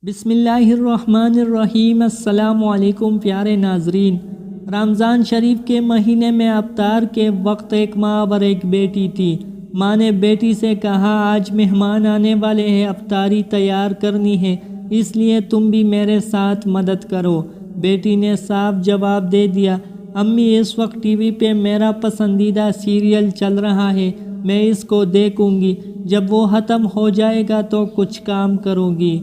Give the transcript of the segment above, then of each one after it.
بسم اللہ الرحمن الرحیم۔ السلام علیکم پیارے ناظرین۔ رمضان شریف کے مہینے میں افطار کے وقت ایک ماں اور ایک بیٹی تھی۔ ماں نے بیٹی سے کہا، آج مہمان آنے والے ہیں، افطاری تیار کرنی ہے، اس لیے تم بھی میرے ساتھ مدد کرو۔ بیٹی نے صاف جواب دے دیا، امی اس وقت ٹی وی پہ میرا پسندیدہ سیریل چل رہا ہے، میں اس کو دیکھوں گی، جب وہ ختم ہو جائے گا تو کچھ کام کروں گی۔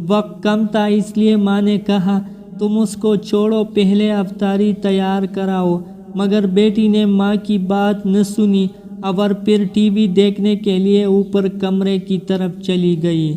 وقت کم تھا، اس لیے ماں نے کہا، تم اس کو چھوڑو، پہلے افطاری تیار کراؤ۔ مگر بیٹی نے ماں کی بات نہ سنی اور پھر ٹی وی دیکھنے کے لیے اوپر کمرے کی طرف چلی گئی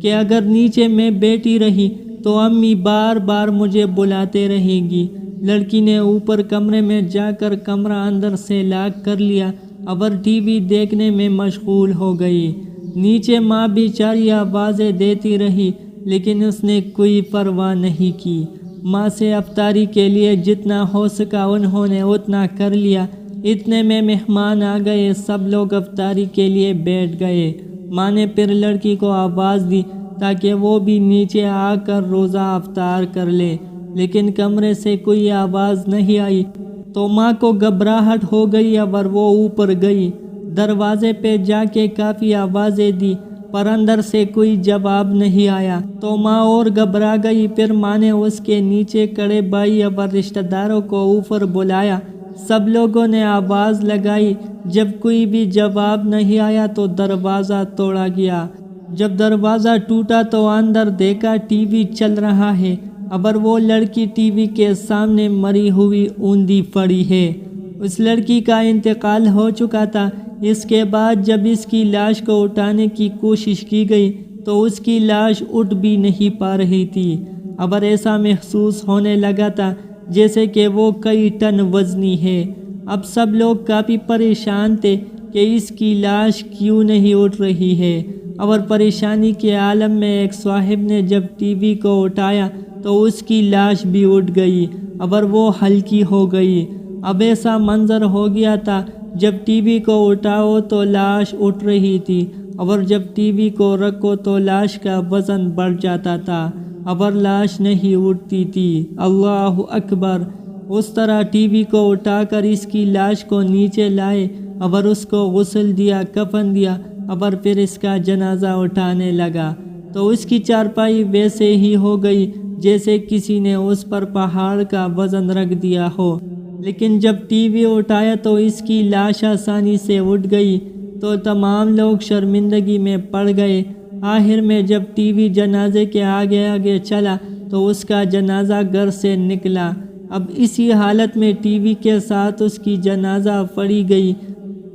کہ اگر نیچے میں بیٹھی رہی تو امی بار بار مجھے بلاتے رہیں گی۔ لڑکی نے اوپر کمرے میں جا کر کمرہ اندر سے لاک کر لیا اور ٹی وی دیکھنے میں مشغول ہو گئی۔ نیچے ماں بیچاری آوازیں دیتی رہی لیکن اس نے کوئی پرواہ نہیں کی۔ ماں سے افطاری کے لیے جتنا ہو سکا انہوں نے اتنا کر لیا۔ اتنے میں مہمان آ گئے، سب لوگ افطاری کے لیے بیٹھ گئے۔ ماں نے پھر لڑکی کو آواز دی تاکہ وہ بھی نیچے آ کر روزہ افطار کر لے، لیکن کمرے سے کوئی آواز نہیں آئی تو ماں کو گھبراہٹ ہو گئی اور وہ اوپر گئی۔ دروازے پہ جا کے کافی آوازیں دی پر اندر سے کوئی جواب نہیں آیا تو ماں اور گھبرا گئی۔ پھر ماں نے اس کے نیچے کھڑے بھائی اور رشتہ داروں کو اوپر بلایا۔ سب لوگوں نے آواز لگائی، جب کوئی بھی جواب نہیں آیا تو دروازہ توڑا گیا۔ جب دروازہ ٹوٹا تو اندر دیکھا ٹی وی چل رہا ہے اور وہ لڑکی ٹی وی کے سامنے مری ہوئی اوندھی پڑی ہے۔ اس لڑکی کا انتقال ہو چکا تھا۔ اس کے بعد جب اس کی لاش کو اٹھانے کی کوشش کی گئی تو اس کی لاش اٹھ بھی نہیں پا رہی تھی اور ایسا محسوس ہونے لگا تھا جیسے کہ وہ کئی ٹن وزنی ہے۔ اب سب لوگ کافی پریشان تھے کہ اس کی لاش کیوں نہیں اٹھ رہی ہے، اور پریشانی کے عالم میں ایک صاحب نے جب ٹی وی کو اٹھایا تو اس کی لاش بھی اٹھ گئی اور وہ ہلکی ہو گئی۔ اب ایسا منظر ہو گیا تھا جب ٹی وی کو اٹھاؤ تو لاش اٹھ رہی تھی اور جب ٹی وی کو رکھو تو لاش کا وزن بڑھ جاتا تھا اور لاش نہیں اٹھتی تھی۔ اللہ اکبر! اس طرح ٹی وی کو اٹھا کر اس کی لاش کو نیچے لائے اور اس کو غسل دیا، کفن دیا اور پھر اس کا جنازہ اٹھانے لگا تو اس کی چارپائی ویسے ہی ہو گئی جیسے کسی نے اس پر پہاڑ کا وزن رکھ دیا ہو۔ لیکن جب ٹی وی اٹھایا تو اس کی لاش آسانی سے اٹھ گئی تو تمام لوگ شرمندگی میں پڑ گئے۔ آخر میں جب ٹی وی جنازے کے آگے آگے چلا تو اس کا جنازہ گھر سے نکلا۔ اب اسی حالت میں ٹی وی کے ساتھ اس کی جنازہ پڑی گئی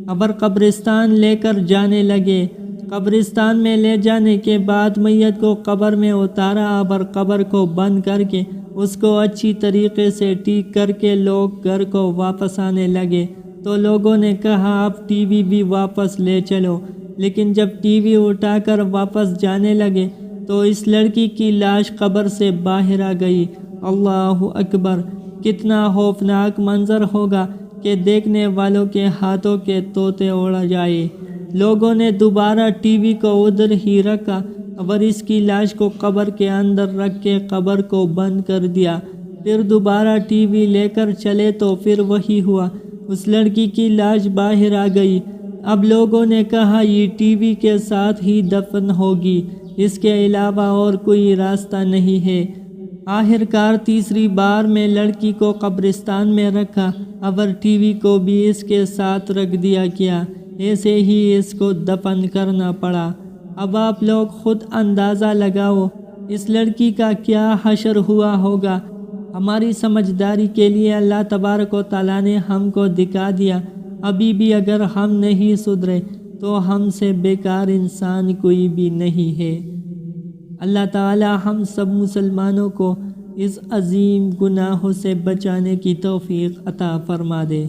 اور قبرستان لے کر جانے لگے۔ قبرستان میں لے جانے کے بعد میت کو قبر میں اتارا اور قبر کو بند کر کے اس کو اچھی طریقے سے ٹھیک کر کے لوگ گھر کو واپس آنے لگے تو لوگوں نے کہا اب ٹی وی بھی واپس لے چلو۔ لیکن جب ٹی وی اٹھا کر واپس جانے لگے تو اس لڑکی کی لاش قبر سے باہر آ گئی۔ اللہ اکبر! کتنا خوفناک منظر ہوگا کہ دیکھنے والوں کے ہاتھوں کے طوطے اڑ جائے۔ لوگوں نے دوبارہ ٹی وی کو ادھر ہی رکھا اور اس کی لاش کو قبر کے اندر رکھ کے قبر کو بند کر دیا۔ پھر دوبارہ ٹی وی لے کر چلے تو پھر وہی ہوا، اس لڑکی کی لاش باہر آ گئی۔ اب لوگوں نے کہا یہ ٹی وی کے ساتھ ہی دفن ہوگی، اس کے علاوہ اور کوئی راستہ نہیں ہے۔ آخر کار تیسری بار میں لڑکی کو قبرستان میں رکھا اور ٹی وی کو بھی اس کے ساتھ رکھ دیا گیا، ایسے ہی اس کو دفن کرنا پڑا۔ اب آپ لوگ خود اندازہ لگاؤ اس لڑکی کا کیا حشر ہوا ہوگا۔ ہماری سمجھداری کے لیے اللہ تبارک و تعالیٰ نے ہم کو دکھا دیا، ابھی بھی اگر ہم نہیں سدھرے تو ہم سے بیکار انسان کوئی بھی نہیں ہے۔ اللہ تعالیٰ ہم سب مسلمانوں کو اس عظیم گناہوں سے بچانے کی توفیق عطا فرما دے۔